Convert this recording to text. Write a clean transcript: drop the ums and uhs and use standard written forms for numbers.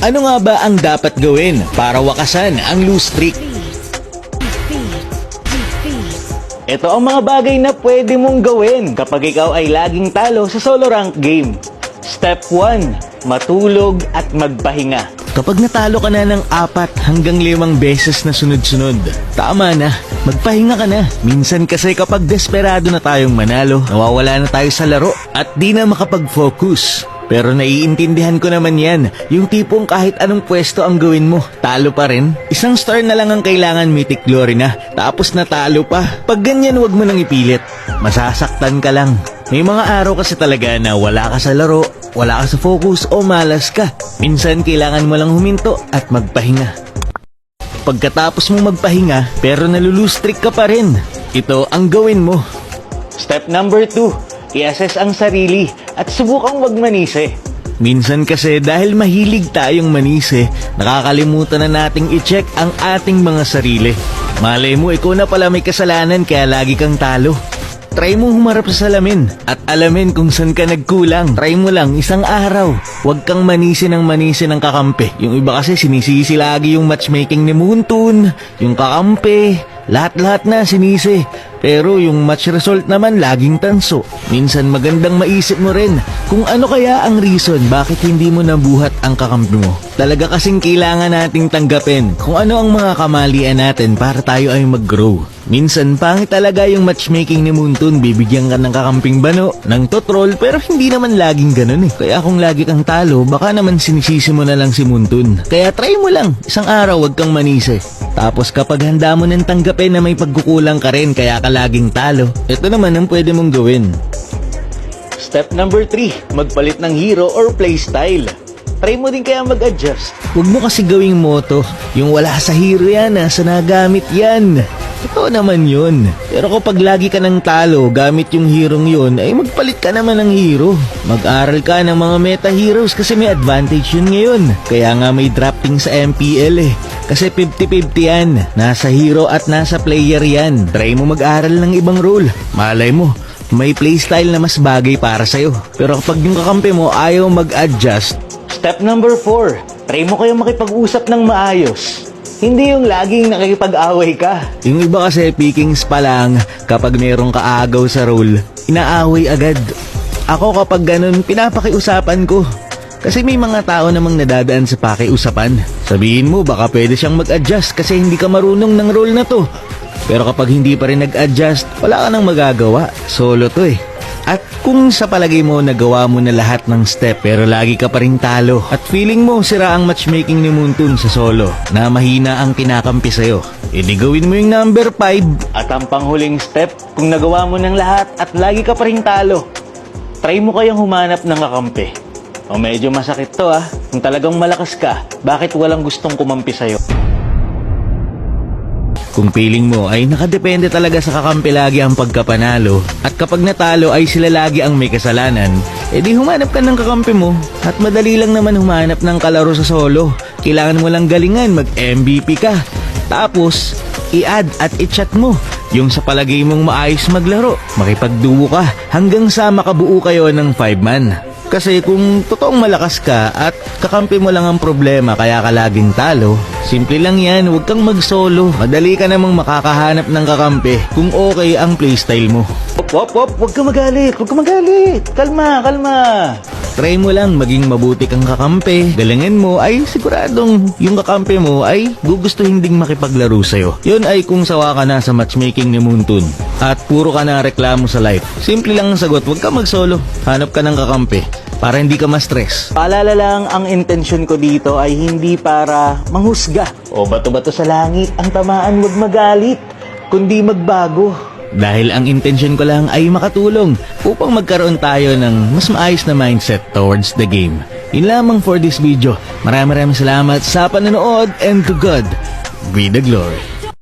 Ano nga ba ang dapat gawin para wakasan ang lose streak? Ito ang mga bagay na pwede mong gawin kapag ikaw ay laging talo sa solo rank game. Step 1, matulog at magpahinga. Kapag natalo ka na ng 4 hanggang 5 beses na sunod-sunod, tama na, magpahinga ka na. Minsan kasi kapag desperado na tayong manalo, nawawala na tayo sa laro at di na makapag-focus. Pero naiintindihan ko naman yan, yung tipong kahit anong pwesto ang gawin mo, talo pa rin. Isang star na lang ang kailangan, mythic glory na, tapos natalo pa. Pag ganyan, wag mo nang ipilit, masasaktan ka lang. May mga araw kasi talaga na wala ka sa laro, wala ka sa focus o malas ka. Minsan kailangan mo lang huminto at magpahinga. Pagkatapos mo magpahinga pero nalulose streak ka pa rin, ito ang gawin mo. Step number 2, i-assess ang sarili at subukang wag manisi. Minsan kasi dahil mahilig tayong manisi, nakakalimutan na nating i-check ang ating mga sarili. Malay mo ikaw na pala may kasalanan kaya lagi kang talo. Try mong humarap sa salamin at alamin kung saan ka nagkulang. Try mo lang isang araw. Huwag kang manisi ng kakampi. Yung iba kasi sinisisi lagi yung matchmaking ni Moontoon, yung kakampi, lahat-lahat na sinisi. Pero yung match result naman laging tanso. Minsan magandang maisip mo rin kung ano kaya ang reason bakit hindi mo nabuhat ang kakampi mo. Talaga kasing kailangan nating tanggapin kung ano ang mga kamalian natin para tayo ay mag-grow. Minsan pangit talaga yung matchmaking ni Moontoon, bibigyan ka ng kakamping bano, ng totroll, pero hindi naman laging ganun eh. Kaya kung lagi kang talo, baka naman sinisisi mo na lang si Moontoon. Kaya try mo lang, isang araw wag kang manisi. Tapos kapag handa mo nang tanggapin na may pagkukulang ka rin kaya ka laging talo, ito naman ang pwede mong gawin. Step number 3, magpalit ng hero or playstyle. Try mo din kaya mag-adjust. Huwag mo kasi gawing motto, yung wala sa hero yan, nasa nagamit yan. Totoo naman yun. Pero kapag lagi ka ng talo gamit yung hero yun, ay magpalit ka naman ng hero. Mag-aral ka ng mga meta heroes kasi may advantage yun ngayon. Kaya nga may drafting sa MPL eh. Kasi 50-50 yan. Nasa hero at nasa player yan. Try mo mag-aral ng ibang role. Malay mo, may playstyle na mas bagay para sa'yo. Pero kapag yung kakampi mo ayaw mag-adjust. Step number 4, try mo kayo makipag-usap ng maayos. Hindi yung laging nakikipag-away ka. Yung iba kasi pickings pa lang, kapag merong kaagaw sa role, inaaway agad. Ako kapag ganun, pinapakiusapan ko. Kasi may mga tao namang nadadaan sa pakiusapan. Sabihin mo baka pwede siyang mag-adjust kasi hindi ka marunong ng role na to. Pero kapag hindi pa rin nag-adjust, wala ka nang magagawa. Solo to eh. At kung sa palagay mo nagawa mo na lahat ng step pero lagi ka pa rin talo at feeling mo sira ang matchmaking ni Moontoon sa solo na mahina ang kinakampi sa'yo, edi gawin mo yung number 5 at ang panghuling step kung nagawa mo ng lahat at lagi ka pa rin talo. Try mo kayang humanap ng kakampi. O medyo masakit to kung talagang malakas ka, bakit walang gustong kumampi sa'yo? Kung feeling mo ay nakadepende talaga sa kakampi lagi ang pagkapanalo at kapag natalo ay sila lagi ang may kasalanan, edi humanap ka ng kakampi mo at madali lang naman humanap ng kalaro sa solo. Kailangan mo lang galingan, mag-MVP ka. Tapos, i-add at i-chat mo yung sa palagay mong maayos maglaro. Makipagduo ka hanggang sa makabuo kayo ng 5-man. Kasi kung totoong malakas ka at kakampi mo lang ang problema kaya ka laging talo, simple lang yan, huwag kang mag-solo. Madali ka namang makakahanap ng kakampi kung okay ang playstyle mo. Huwag ka magalit, Kalma. Try mo lang maging mabuti kang kakampi. Galingan mo ay siguradong yung kakampi mo ay gugustuhin ding makipaglaro sa'yo. Yun ay kung sawa ka na sa matchmaking ni Moontoon at puro ka na reklamo sa life. Simple lang ang sagot, huwag ka mag-solo. Hanap ka ng kakampi para hindi ka ma-stress. Paalala lang, ang intensyon ko dito ay hindi para manghusga o bato-bato sa langit ang tamaan, wag magalit, kundi magbago. Dahil ang intensyon ko lang ay makatulong upang magkaroon tayo ng mas maayos na mindset towards the game. Yun lamang for this video. Maraming salamat sa panonood and to God be the glory.